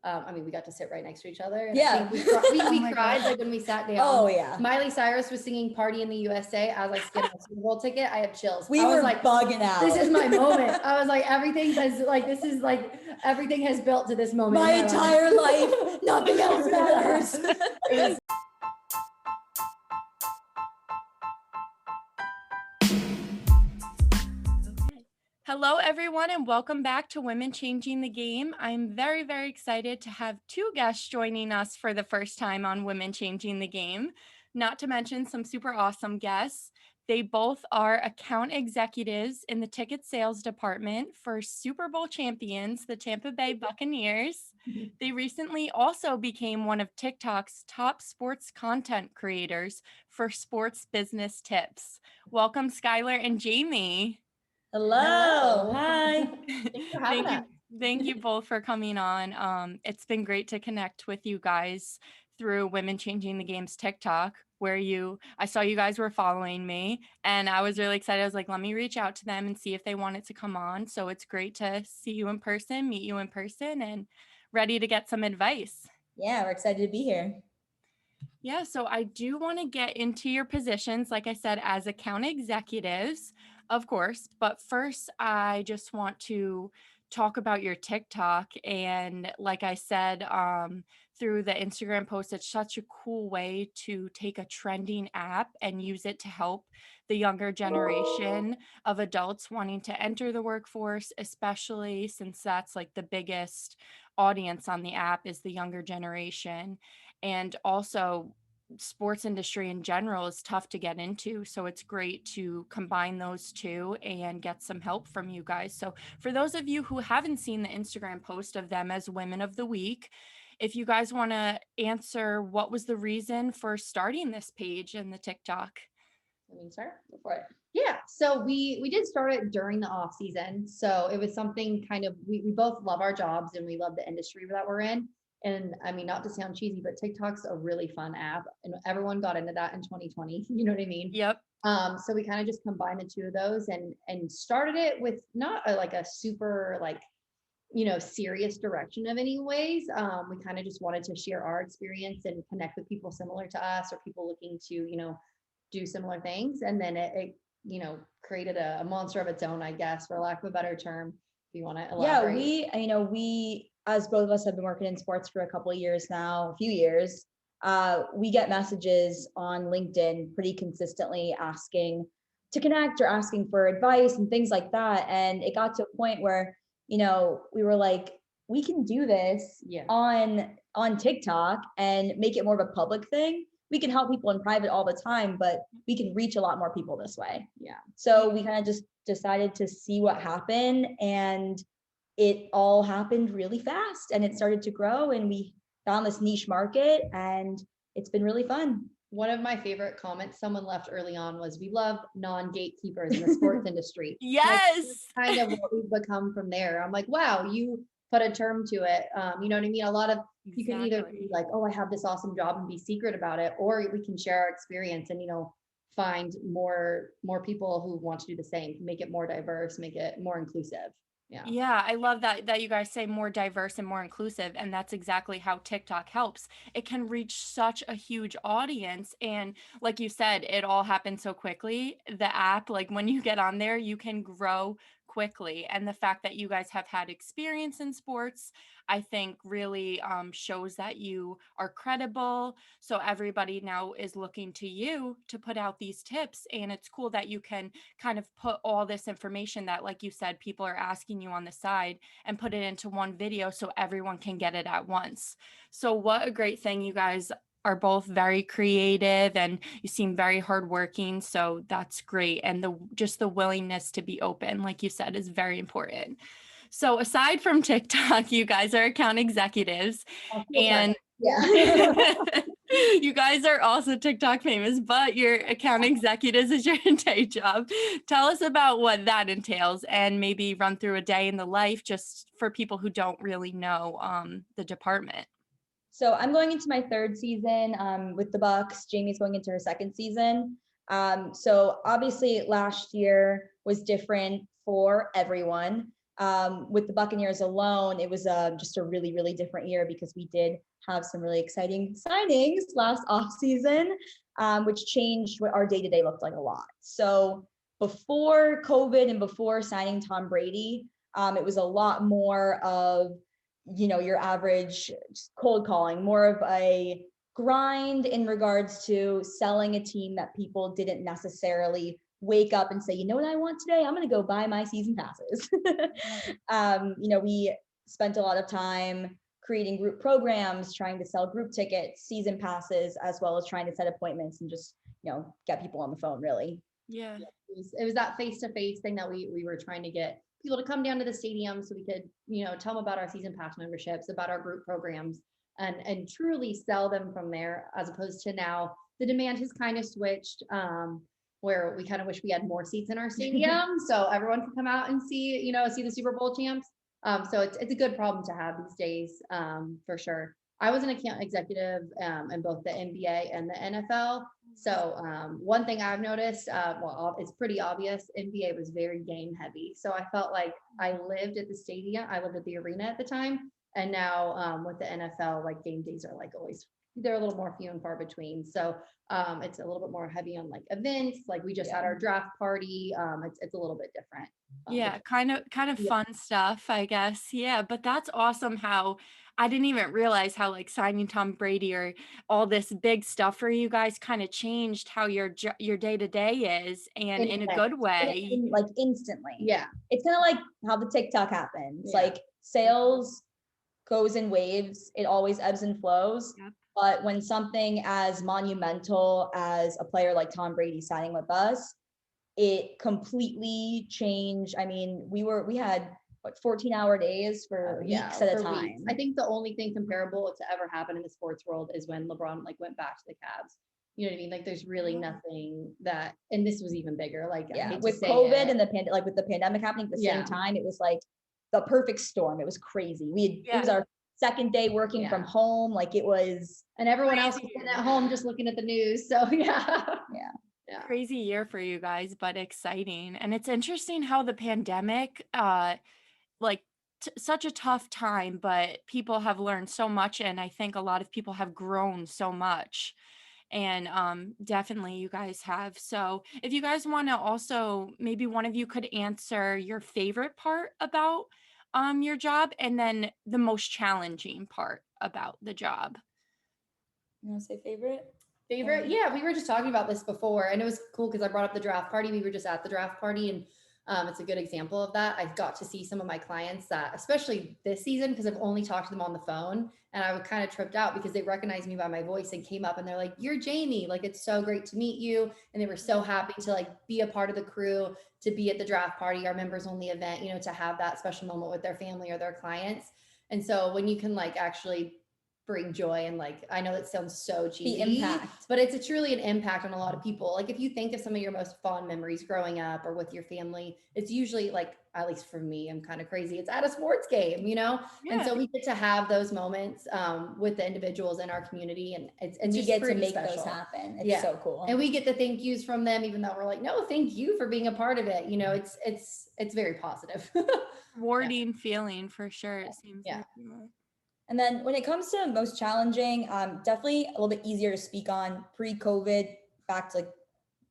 I mean, we got to sit right next to each other. And Yeah. I think we cried like when we sat down. Oh yeah. Miley Cyrus was singing "Party in the USA" as I skipped my Super Bowl ticket. I had chills. We I was were like, bugging out. this is my moment. I was like, everything has built to this moment. My entire life, nothing else matters. It was Hello, everyone, and welcome back to Women Changing the Game. I'm very, very excited to have two guests joining us for the first time on Women Changing the Game, not to mention some super awesome guests. They both are account executives in the ticket sales department for Super Bowl champions, the Tampa Bay Buccaneers. They recently also became one of TikTok's top sports content creators for sports business tips. Welcome, Skylar and Jamie. Hello. Hi. Thanks for having us. Thank you both for coming on. It's been great to connect with you guys through Women Changing the Game's TikTok, where I saw you guys were following me, and I was really excited. I was like, let me reach out to them and see if they wanted to come on. So it's great to see you in person, meet you in person, and ready to get some advice. Yeah, we're excited to be here. Yeah, so I do want to get into your positions, like I said, as account executives, of course. But first, I just want to talk about your TikTok. And like I said, through the Instagram post, it's such a cool way to take a trending app and use it to help the younger generation of adults wanting to enter the workforce, especially since that's like the biggest audience on the app is the younger generation. And also, sports industry in general is tough to get into, so it's great to combine those two and get some help from you guys. So for those of you who haven't seen the Instagram post of them as Women of the Week, if you guys want to answer what was the reason for starting this page in the TikTok. Let me start before it. Yeah, so we did start it during the off season. So it was something kind of we both love our jobs and we love the industry that we're in. And I mean, not to sound cheesy, but TikTok's a really fun app, and everyone got into that in 2020. You know what I mean? Yep. So we kind of just combined the two of those and started it with not like a super serious direction of any ways. We kind of just wanted to share our experience and connect with people similar to us or people looking to do similar things, and then it created a monster of its own, I guess, for lack of a better term. If you want to elaborate. Yeah, we as both of us have been working in sports for a couple of years now, a few years. We get messages on LinkedIn pretty consistently asking to connect or asking for advice and things like that. And it got to a point where, we were like, we can do this on TikTok and make it more of a public thing. We can help people in private all the time, but we can reach a lot more people this way. Yeah. So we kind of just decided to see what happened, and it all happened really fast and it started to grow, and we found this niche market, and it's been really fun. One of my favorite comments someone left early on was, "We love non-gatekeepers in the sports industry." Yes. Like, kind of what we've become from there. I'm like, wow, you put a term to it. You know what I mean? A lot of you can either be like, oh, I have this awesome job and be secret about it, or we can share our experience and find more people who want to do the same, make it more diverse, make it more inclusive. Yeah, I love that you guys say more diverse and more inclusive, and that's exactly how TikTok helps. It can reach such a huge audience, and like you said, it all happens so quickly. The app, like when you get on there, you can grow quickly, and the fact that you guys have had experience in sports, I think really shows that you are credible. So everybody now is looking to you to put out these tips, and it's cool that you can kind of put all this information that, like you said, people are asking you on the side and put it into one video so everyone can get it at once. So what a great thing. You guys are both very creative and you seem very hardworking. So that's great. And the willingness to be open, like you said, is very important. So aside from TikTok, you guys are account executives, and you guys are also TikTok famous, but your account executives is your day job. Tell us about what that entails and maybe run through a day in the life just for people who don't really know the department. So I'm going into my third season with the Bucks. Jamie's going into her second season. So obviously last year was different for everyone. With the Buccaneers alone, it was just a really, really different year because we did have some really exciting signings last offseason, which changed what our day-to-day looked like a lot. So before COVID and before signing Tom Brady, it was a lot more of, your average cold calling, more of a grind in regards to selling a team that people didn't necessarily wake up and say, you know what I want today? I'm going to go buy my season passes. We spent a lot of time creating group programs, trying to sell group tickets, season passes, as well as trying to set appointments and just, get people on the phone, really. Yeah. It was that face-to-face thing that we were trying to get people to come down to the stadium so we could, tell them about our season pass memberships, about our group programs, and truly sell them from there, as opposed to now the demand has kind of switched, where we kind of wish we had more seats in our stadium so everyone could come out and see the Super Bowl champs. So it's a good problem to have these days, for sure. I was an account executive in both the NBA and the NFL. So one thing I've noticed, it's pretty obvious, NBA was very game heavy. So I felt like I lived at the stadium. I lived at the arena at the time. And now with the NFL, like game days are like always, they're a little more few and far between. So it's a little bit more heavy on like events. Like we just had our draft party. It's a little bit different. Yeah, kind of fun stuff, I guess. Yeah, but that's awesome how I didn't even realize how like signing Tom Brady or all this big stuff for you guys kind of changed how your day to day is, and in a good way. Like instantly. Yeah. It's kind of like how the TikTok happens. Yeah. Like sales goes in waves. It always ebbs and flows. Yep. But when something as monumental as a player like Tom Brady signing with us, it completely changed. I mean, we had 14-hour days for weeks at a time. Weeks. I think the only thing comparable to ever happen in the sports world is when LeBron like went back to the Cavs. You know what I mean? Like there's really nothing that, and this was even bigger. Like with COVID and with the pandemic happening at the same time, it was like the perfect storm. It was crazy. It was our second day working from home. Like it was, and everyone else was sitting at home just looking at the news. So yeah. Crazy year for you guys, but exciting. And it's interesting how the pandemic, such a tough time, but people have learned so much. And I think a lot of people have grown so much. And definitely you guys have. So if you guys want to also, maybe one of you could answer your favorite part about your job and then the most challenging part about the job. You want to say favorite? Yeah, we were just talking about this before, and it was cool because I brought up the draft party. We were just at the draft party, and it's a good example of that. I got to see some of my clients that, especially this season, because I've only talked to them on the phone, and I was kind of tripped out because they recognized me by my voice and came up and they're like, "You're Jamie, like it's so great to meet you," and they were so happy to like be a part of the crew, to be at the draft party, our members only event, to have that special moment with their family or their clients. And so when you can like actually bring joy and like, I know that sounds so cheesy, the impact, but it's truly an impact on a lot of people. Like if you think of some of your most fond memories growing up or with your family, it's usually like, at least for me, I'm kind of crazy, it's at a sports game, and so we get to have those moments with the individuals in our community, and it's we just get to make special. those happen. It's so cool, and we get the thank yous from them, even though we're like, no, thank you for being a part of it. It's very positive. Rewarding feeling for sure, it seems like. And then when it comes to most challenging, definitely a little bit easier to speak on pre-COVID, back to like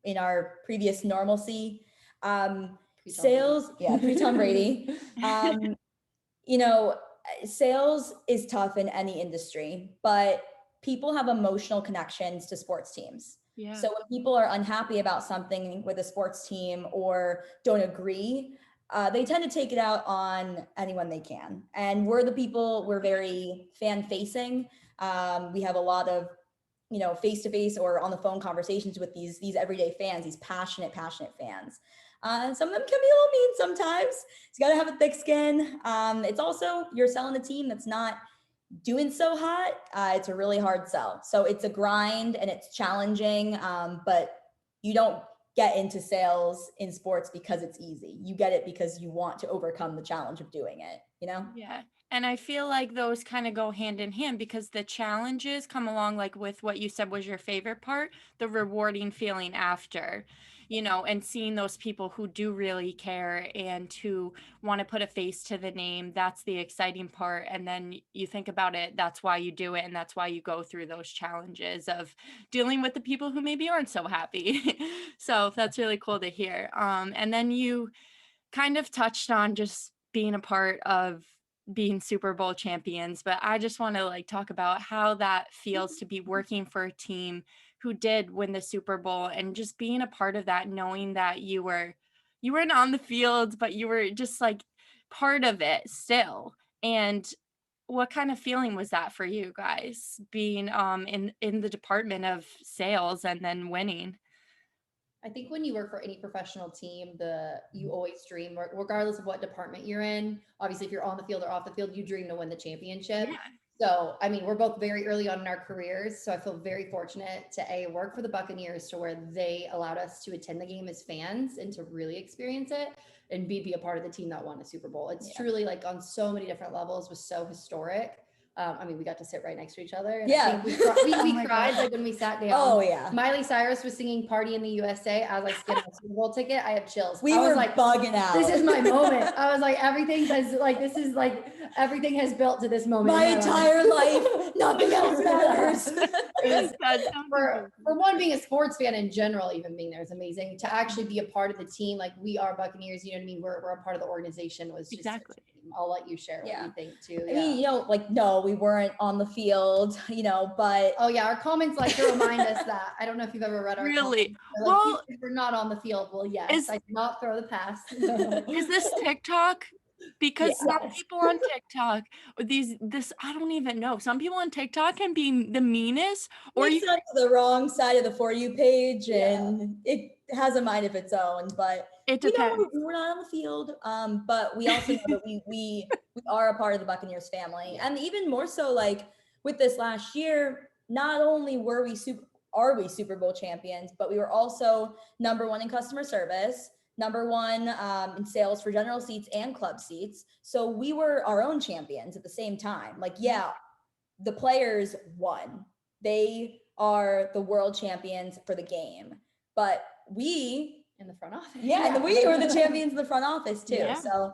in our previous normalcy. Sales, pre-Tom Brady. Sales is tough in any industry, but people have emotional connections to sports teams. Yeah. So when people are unhappy about something with a sports team or don't agree, they tend to take it out on anyone they can. And we're very fan facing. We have a lot of, face-to-face or on the phone conversations with these everyday fans, these passionate fans. And some of them can be a little mean sometimes. You got to have a thick skin. It's also, you're selling a team that's not doing so hot. It's a really hard sell. So it's a grind and it's challenging, but you don't get into sales in sports because it's easy. You get it because you want to overcome the challenge of doing it, Yeah. And I feel like those kind of go hand in hand because the challenges come along, like with what you said was your favorite part, the rewarding feeling after. you know, and seeing those people who do really care and who want to put a face to the name, that's the exciting part. And then you think about it, that's why you do it. And that's why you go through those challenges of dealing with the people who maybe aren't so happy. So that's really cool to hear. And then you kind of touched on just being a part of being Super Bowl champions, but I just want to like talk about how that feels to be working for a team who did win the Super Bowl and just being a part of that, knowing that you weren't on the field, but you were just like part of it still. And what kind of feeling was that for you guys being in the department of sales and then winning? I think when you work for any professional team, you always dream, regardless of what department you're in. Obviously, if you're on the field or off the field, you dream to win the championship. Yeah. So, I mean, we're both very early on in our careers. So I feel very fortunate to work for the Buccaneers to where they allowed us to attend the game as fans and to really experience it, and be a part of the team that won a Super Bowl. It's truly like on so many different levels was so historic. I mean, we got to sit right next to each other. And I think we cried like when we sat down. Oh yeah. Miley Cyrus was singing "Party in the USA" as I skinned my Super Bowl ticket. I have chills. We I was were like, bugging out. this is my moment. I was like, everything has built to this moment. My entire life. Nothing else matters. For one, being a sports fan in general, even being there is amazing. To actually be a part of the team, like we are Buccaneers, you know what I mean? We're a part of the organization was just Exactly. I'll let you share what you think too. I mean, you know, like, no, we weren't on the field, you know, but. Oh yeah, our comments like to remind us that. I don't know if you've ever read our Really? comments. Like, Well, we're not on the field. Well, yes, I did not throw the pass. is this TikTok? Because Yeah. some people on TikTok, I don't even know. Some people on TikTok can be the meanest, or Or you you to the wrong side of the For You page, and it has a mind of its own. But it you know, depends. we're not on the field. But we also know that we are a part of the Buccaneers family, and even more so, like with this last year, not only are we Super Bowl champions, but we were also #1 in customer service. #1 in sales for general seats and club seats. So we were our own champions at the same time. Like, yeah, the players won. They are the world champions for the game. But we in the front office. and we were the champions in the front office too. Yeah. So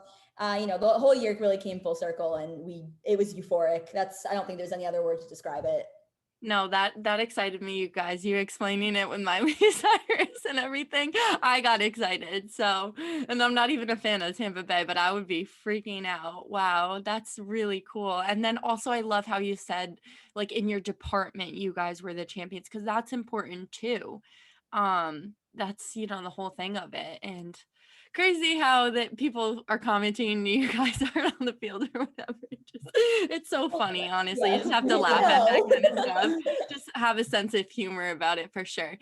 you know, the whole year really came full circle, and it was euphoric. I don't think there's any other word to describe it. No, that excited me, you guys. You explaining it with Miley Cyrus and everything. I got excited. So, and I'm not even a fan of Tampa Bay, but I would be freaking out. Wow, that's really cool. And then also, I love how you said, like in your department, you guys were the champions, because that's important too. That's, you know, the whole thing of it. And crazy how that people are commenting you guys aren't on the field or whatever. It's so funny, honestly. You just have to laugh at that kind of stuff. Just have a sense of humor about it for sure.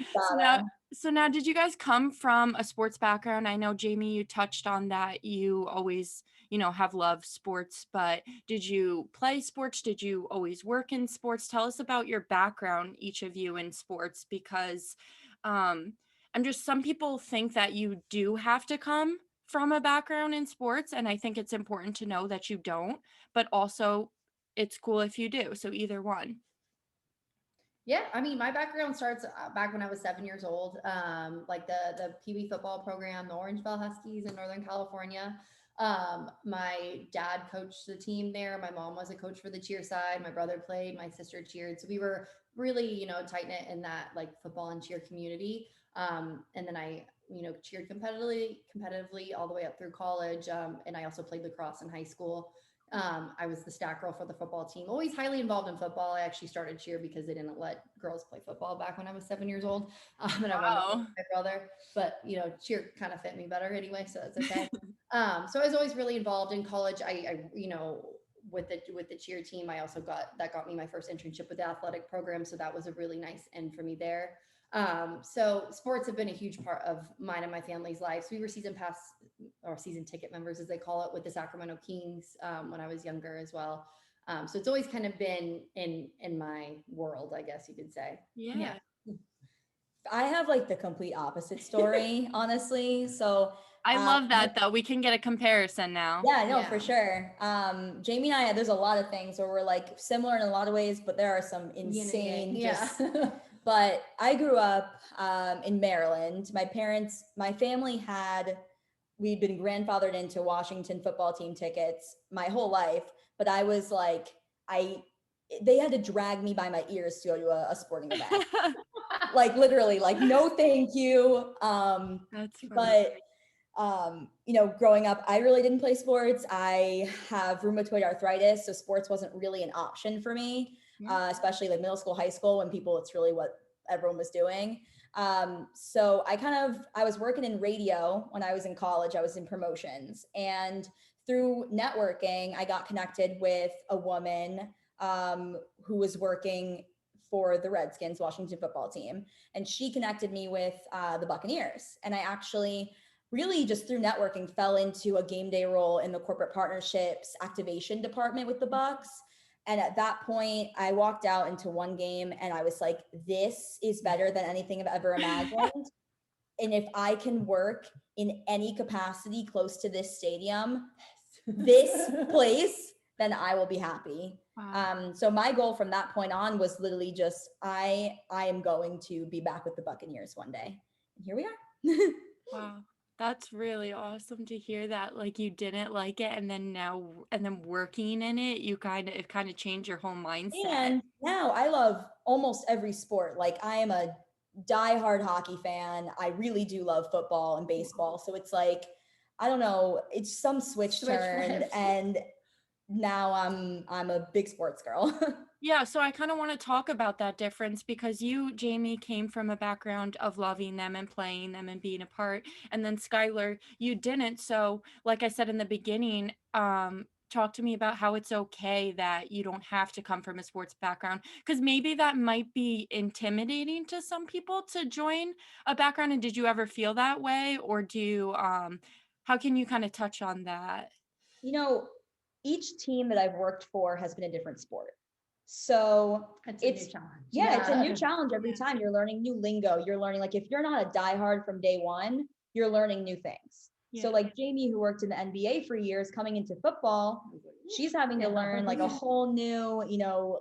So now did you guys come from a sports background? I know, Jamie, you touched on that. You always, you know, have loved sports, but did you play sports? Did you always work in sports? Tell us about your background, each of you, in sports, because some people think that you do have to come from a background in sports, and I think it's important to know that you don't, but also it's cool if you do. So either one. Yeah, I mean, my background starts back when I was 7 years old. Like the PB football program, the Orangeville Huskies in Northern California. My dad coached the team there. My mom was a coach for the cheer side. My brother played. My sister cheered. So we were really, you know, tight knit in that like football and cheer community. And then I, you know, cheered competitively all the way up through college. And I also played lacrosse in high school. I was the stat girl for the football team, always highly involved in football. I actually started cheer because they didn't let girls play football back when I was 7 years old. And I went with my brother, but you know, cheer kind of fit me better anyway. So it's okay. So I was always really involved in college. I you know, with the cheer team, I also got me my first internship with the athletic program. So that was a really nice end for me there. So sports have been a huge part of mine and my family's lives. We were season pass or season ticket members, as they call it, with the Sacramento Kings when I was younger as well. So it's always kind of been in my world, I guess you could say. Yeah. I have like the complete opposite story, honestly. So I love that though. We can get a comparison now. Yeah, no, for sure. Jamie and I, there's a lot of things where we're like similar in a lot of ways, but there are some insane But I grew up in Maryland. My family we'd been grandfathered into Washington football team tickets my whole life. But I was like, they had to drag me by my ears to go to a sporting event. Like literally, like, no, thank you. That's funny. But growing up, I really didn't play sports. I have rheumatoid arthritis, so sports wasn't really an option for me, especially like middle school, high school, when it's really what everyone was doing. So I was working in radio when I was in college. I was in promotions, and through networking, I got connected with a woman who was working for the Redskins, Washington football team, and she connected me with the Buccaneers. And I actually really just through networking fell into a game day role in the corporate partnerships activation department with the Bucs. And at that point, I walked out into one game and I was like, this is better than anything I've ever imagined. And if I can work in any capacity close to this stadium, this place, then I will be happy. Wow. So my goal from that point on was literally just, I am going to be back with the Buccaneers one day. And here we are. Wow. That's really awesome to hear that. Like you didn't like it and then working in it, it kind of changed your whole mindset. And now I love almost every sport. Like I am a diehard hockey fan. I really do love football and baseball. So it's like, I don't know, it's some switch turned, and now I'm a big sports girl. Yeah, so I kind of want to talk about that difference because you, Jamie, came from a background of loving them and playing them and being a part. And then Skylar, you didn't. So, like I said in the beginning, talk to me about how it's okay that you don't have to come from a sports background, because maybe that might be intimidating to some people to join a background. And did you ever feel that way, or how can you kind of touch on that? Each team that I've worked for has been a different sport. So it's a new challenge. Yeah, it's a new challenge every time. You're learning new lingo. You're learning, like, if you're not a diehard from day one, you're learning new things. So like Jamie, who worked in the NBA for years, coming into football, she's having to learn like a whole new,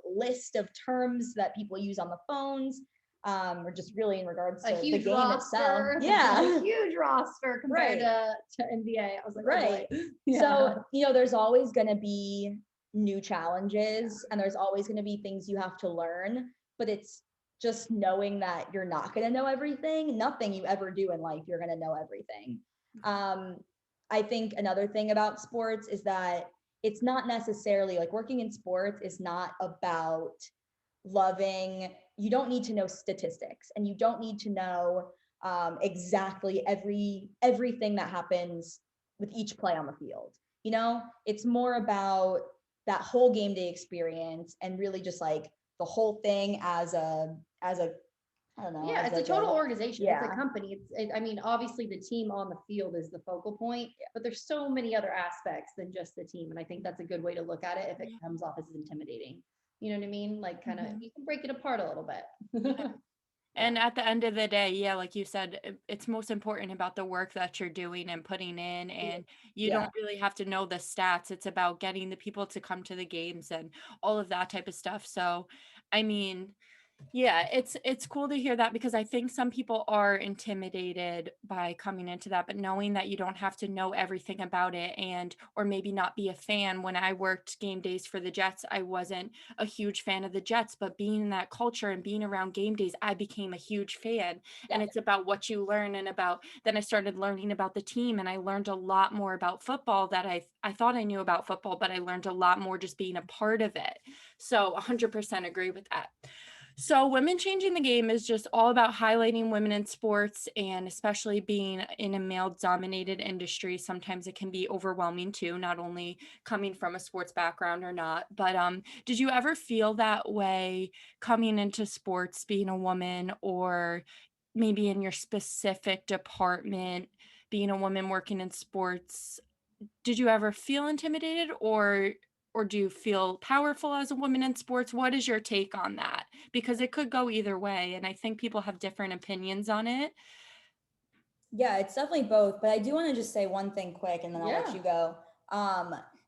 list of terms that people use on the phones, or just really in regards to the game itself. Yeah, a huge roster compared to NBA. I was like, right. Oh, yeah. So there's always going to be new challenges, and there's always going to be things you have to learn, but it's just knowing that you're not going to know everything. Nothing you ever do in life, you're going to know everything. I think another thing about sports is that it's not necessarily like working in sports is not about loving. You don't need to know statistics, and you don't need to know exactly everything that happens with each play on the field. It's more about that whole game day experience, and really just like the whole thing as a I don't know. Yeah, it's like a total organization. Yeah. It's a company. I mean, obviously the team on the field is the focal point, but there's so many other aspects than just the team. And I think that's a good way to look at it if it comes off as intimidating. You know what I mean? Like kind of, you can break it apart a little bit. And at the end of the day, like you said, it's most important about the work that you're doing and putting in, and you don't really have to know the stats. It's about getting the people to come to the games and all of that type of stuff. So, I mean, yeah, it's cool to hear that, because I think some people are intimidated by coming into that, but knowing that you don't have to know everything about it, or maybe not be a fan. When I worked game days for the Jets, I wasn't a huge fan of the Jets, but being in that culture and being around game days, I became a huge fan. And it's about what you learn, and then I started learning about the team, and I learned a lot more about football that I thought I knew about football, but I learned a lot more just being a part of it. So 100% agree with that. So Women Changing the Game is just all about highlighting women in sports, and especially being in a male-dominated industry. Sometimes it can be overwhelming too, not only coming from a sports background or not. But did you ever feel that way coming into sports, being a woman, or maybe in your specific department, being a woman working in sports? Did you ever feel intimidated, or do you feel powerful as a woman in sports? What is your take on that? Because it could go either way, and I think people have different opinions on it. Yeah, it's definitely both, but I do want to just say one thing quick, and then I'll let you go.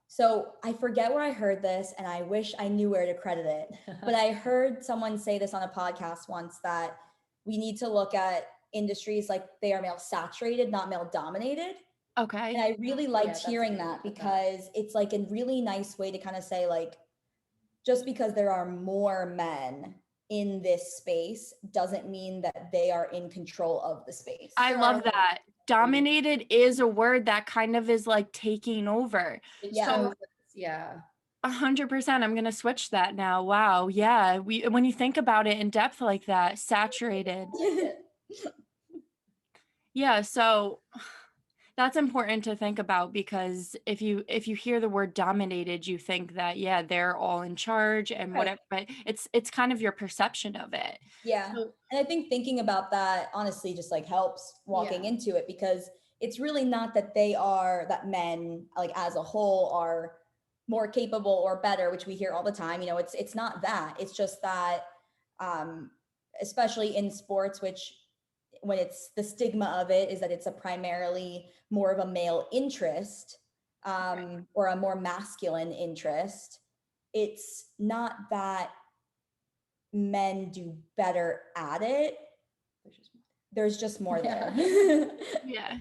So I forget where I heard this, and I wish I knew where to credit it. But I heard someone say this on a podcast once, that we need to look at industries like they are male saturated, not male dominated. And Okay. I really Yeah, liked that's hearing great. that, That's because it's like a really nice way to kind of say, like, just because there are more men in this space doesn't mean that they are in control of the space. I There are love women. that. Dominated is a word that kind of is like taking over. It Yeah. So shows, yeah. 100%, I'm gonna switch that now. Wow. Yeah. When you think about it in depth like that, saturated. Yeah. So that's important to think about, because if you hear the word dominated, you think that, yeah, they're all in charge and Right. whatever, but it's kind of your perception of it. Yeah. So And I think thinking about that honestly just like helps walking Yeah. into it, because it's really not that that men, like as a whole, are more capable or better, which we hear all the time. It's not that. It's just that, um, especially in sports, which, when it's the stigma of it is that it's a primarily more of a male interest, or a more masculine interest. It's not that men do better at it. There's just more Yeah. there. yeah.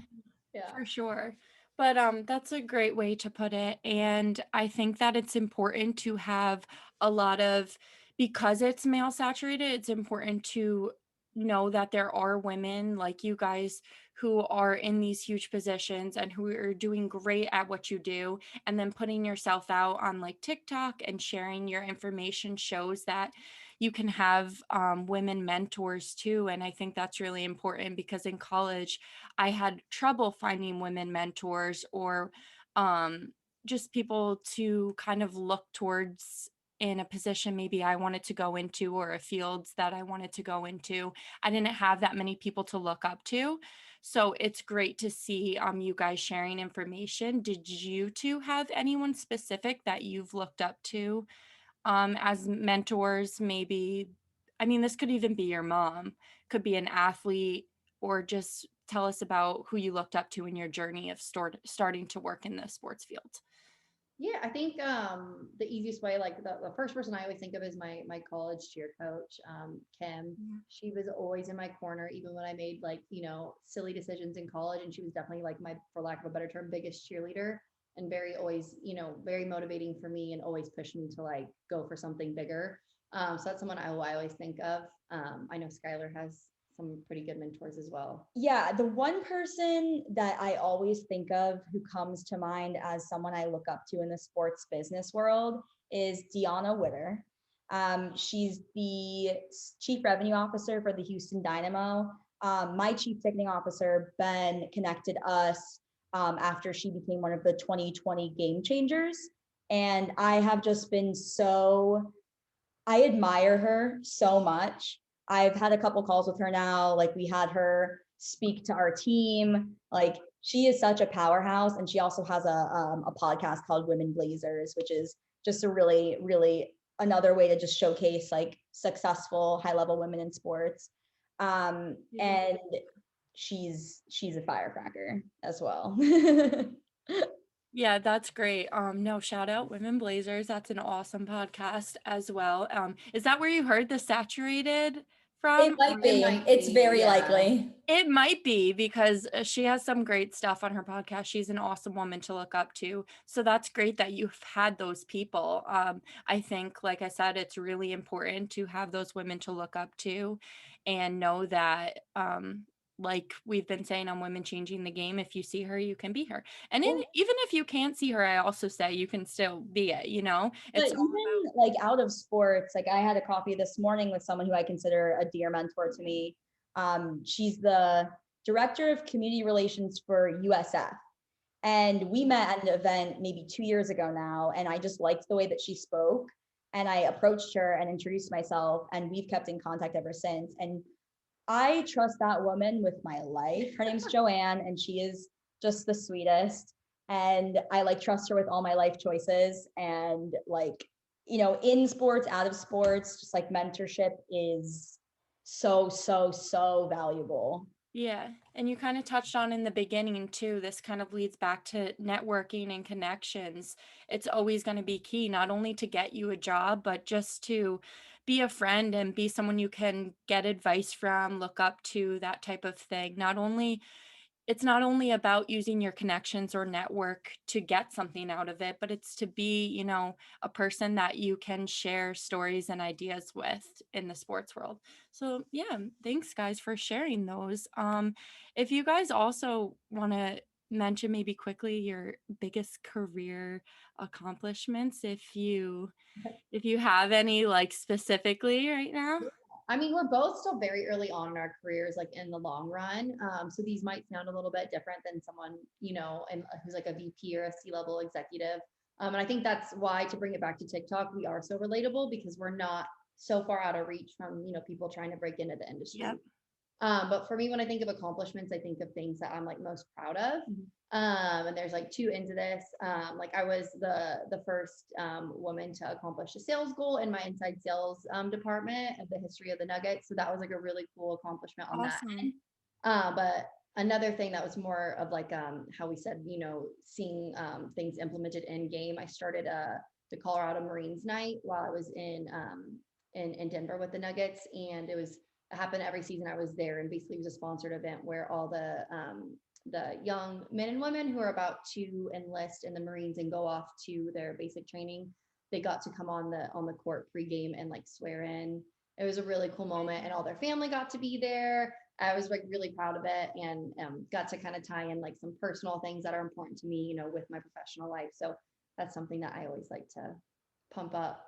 Yeah. For sure. But that's a great way to put it. And I think that it's important to have a lot of, because it's male saturated, it's important to know that there are women like you guys who are in these huge positions and who are doing great at what you do. And then putting yourself out on like TikTok and sharing your information shows that you can have women mentors too. And I think that's really important, because in college, I had trouble finding women mentors, or just people to kind of look towards in a position maybe I wanted to go into, or a fields that I wanted to go into. I didn't have that many people to look up to. So it's great to see you guys sharing information. Did you two have anyone specific that you've looked up to as mentors? Maybe, I mean, this could even be your mom, could be an athlete, or just tell us about who you looked up to in your journey of starting to work in the sports field. Yeah, I think the easiest way, like the first person I always think of is my college cheer coach, Kim. She was always in my corner, even when I made like, silly decisions in college. And she was definitely like my, for lack of a better term, biggest cheerleader, and very always, very motivating for me, and always pushed me to like go for something bigger. So that's someone I always think of. I know Skylar has some pretty good mentors as well. Yeah, the one person that I always think of who comes to mind as someone I look up to in the sports business world is Deanna Witter. She's the chief revenue officer for the Houston Dynamo. My chief ticketing officer, Ben, connected us after she became one of the 2020 game changers. And I have just been I admire her so much. I've had a couple calls with her now. Like, we had her speak to our team. Like, she is such a powerhouse. And she also has a podcast called Women Blazers, which is just a really, really another way to just showcase like successful high level women in sports. And she's a firecracker as well. Yeah, that's great. No, shout out Women Blazers. That's an awesome podcast as well. Is that where you heard the saturated from? It might be. It's very yeah. likely. It might be, because she has some great stuff on her podcast. She's an awesome woman to look up to. So that's great that you've had those people. I think, like I said, it's really important to have those women to look up to, and know that, like we've been saying on Women Changing the Game, if you see her, you can be her. And even if you can't see her, I also say you can still be it, But It's all even like out of sports, like I had a coffee this morning with someone who I consider a dear mentor to me. She's the director of community relations for USF. And we met at an event maybe 2 years ago now. And I just liked the way that she spoke. And I approached her and introduced myself. And we've kept in contact ever since. And I trust that woman with my life. Her name's Joanne, and she is just the sweetest. And I like trust her with all my life choices. And like, in sports, out of sports, just like mentorship is so, so, so valuable. Yeah. And you kind of touched on in the beginning too, this kind of leads back to networking and connections. It's always going to be key, not only to get you a job, but just to be a friend and be someone you can get advice from, look up to, that type of thing. It's not only about using your connections or network to get something out of it, but it's to be, a person that you can share stories and ideas with in the sports world. So, yeah, thanks guys for sharing those. If you guys also want to mention maybe quickly your biggest career accomplishments, if you have any like specifically right now. I mean, we're both still very early on in our careers, like in the long run. So these might sound a little bit different than someone, and who's like a VP or a C-level executive. And I think that's why, to bring it back to TikTok, we are so relatable because we're not so far out of reach from, people trying to break into the industry. Yep. But for me, when I think of accomplishments, I think of things that I'm like most proud of. And there's like two into this. Like I was the first woman to accomplish a sales goal in my inside sales department of the history of the Nuggets. So that was like a really cool accomplishment on that end. Awesome. But another thing that was more of like how we said, seeing things implemented in game. I started the Colorado Marines night while I was in Denver with the Nuggets, and it happened every season I was there, and basically it was a sponsored event where all the young men and women who are about to enlist in the Marines and go off to their basic training, they got to come on the court pregame and like swear in. It was a really cool moment, and all their family got to be there. I was like really proud of it, and got to kind of tie in like some personal things that are important to me, with my professional life. So that's something that I always like to pump up.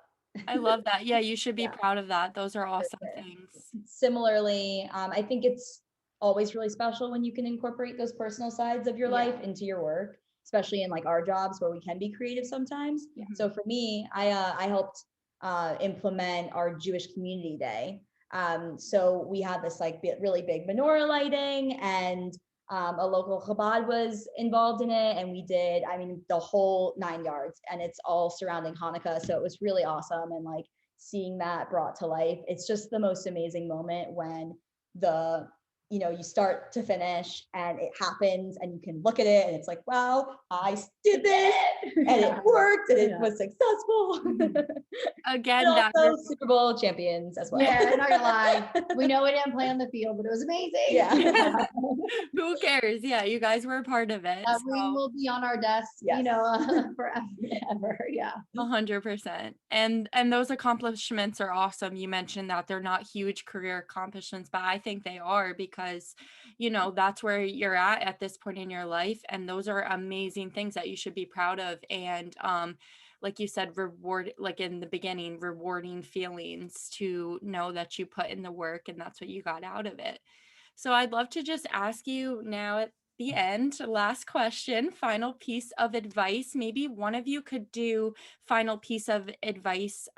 I love that. Yeah, you should be Yeah. proud of that. Those are awesome sure. things. Similarly, I think it's always really special when you can incorporate those personal sides of your life into your work, especially in like our jobs where we can be creative sometimes. Yeah. So for me, I helped implement our Jewish Community Day. So we had this like really big menorah lighting, and a local Chabad was involved in it, and we did, I mean, the whole 9 yards, and it's all surrounding Hanukkah. So it was really awesome. And like seeing that brought to life, it's just the most amazing moment when you start to finish and it happens and you can look at it and it's like, wow, I did this and it worked and it was successful. Again, And that also Super Bowl champions as well. Yeah, I'm not gonna lie. We know we didn't play on the field, but it was amazing. Yeah. who cares? Yeah, you guys were a part of it. That ring will be on our desk, Yes. forever and ever. Yeah. 100%. And those accomplishments are awesome. You mentioned that they're not huge career accomplishments, but I think they are because, that's where you're at this point in your life. And those are amazing things that you should be proud of. And like you said, like in the beginning, rewarding feelings to know that you put in the work and that's what you got out of it. So I'd love to just ask you now at the end, last question, final piece of advice. Maybe one of you could do final piece of advice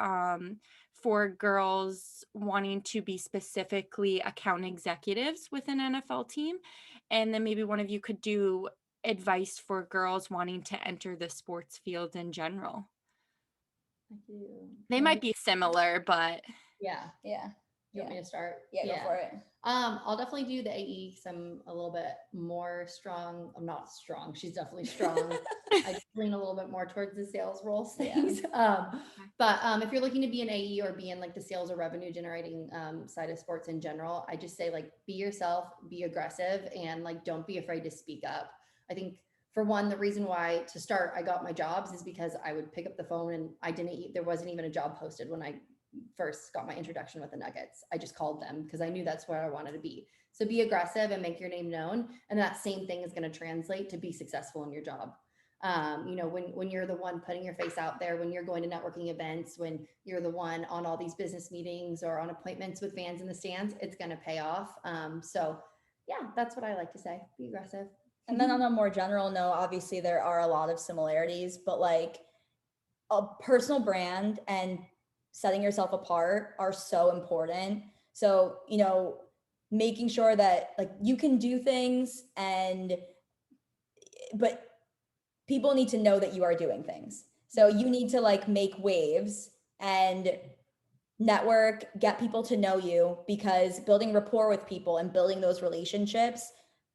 for girls wanting to be specifically account executives with an NFL team. And then maybe one of you could do advice for girls wanting to enter the sports field in general. They might be similar, but Yeah. Yeah. You want me to start? Yeah, go for it. I'll definitely do the AE because I'm a little bit more strong. I'm not strong. She's definitely strong. I just lean a little bit more towards the sales roles things. But if you're looking to be an AE or be in like the sales or revenue generating side of sports in general, I just say like be yourself, be aggressive, and like don't be afraid to speak up. I think for one, the reason why to start I got my jobs is because I would pick up the phone and there wasn't even a job posted when I first got my introduction with the Nuggets. I just called them because I knew that's where I wanted to be. So be aggressive and make your name known. And that same thing is going to translate to be successful in your job. When you're the one putting your face out there, when you're going to networking events, when you're the one on all these business meetings or on appointments with fans in the stands, it's going to pay off. So yeah, that's what I like to say. Be aggressive. And then on a more general note, obviously there are a lot of similarities, but like a personal brand and setting yourself apart are so important. So, making sure that like you can do things but people need to know that you are doing things. So you need to like make waves and network, get people to know you, because building rapport with people and building those relationships,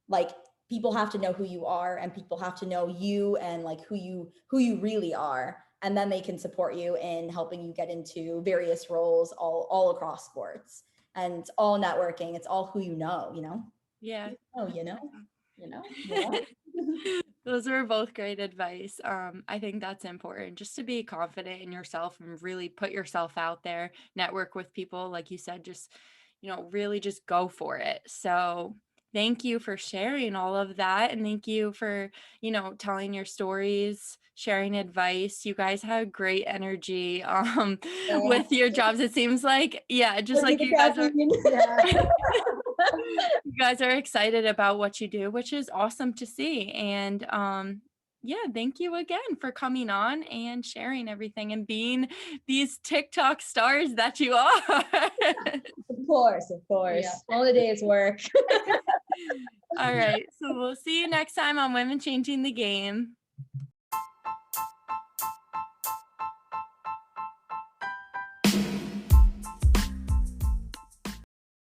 like people have to know who you are and people have to know you and like who you really are. And then they can support you in helping you get into various roles all across sports. And it's all networking. It's all who you know, Yeah. Oh, you know. Those were both great advice. I think that's important, just to be confident in yourself and really put yourself out there, network with people, like you said, just, really just go for it. So thank you for sharing all of that. And thank you for, telling your stories, sharing advice. You guys had great energy with your jobs. It seems like, yeah, just like you guys are. You guys are excited about what you do, which is awesome to see. And yeah, thank you again for coming on and sharing everything and being these TikTok stars that you are. Of course. Yeah. All the day's work. All right. So we'll see you next time on Women Changing the Game.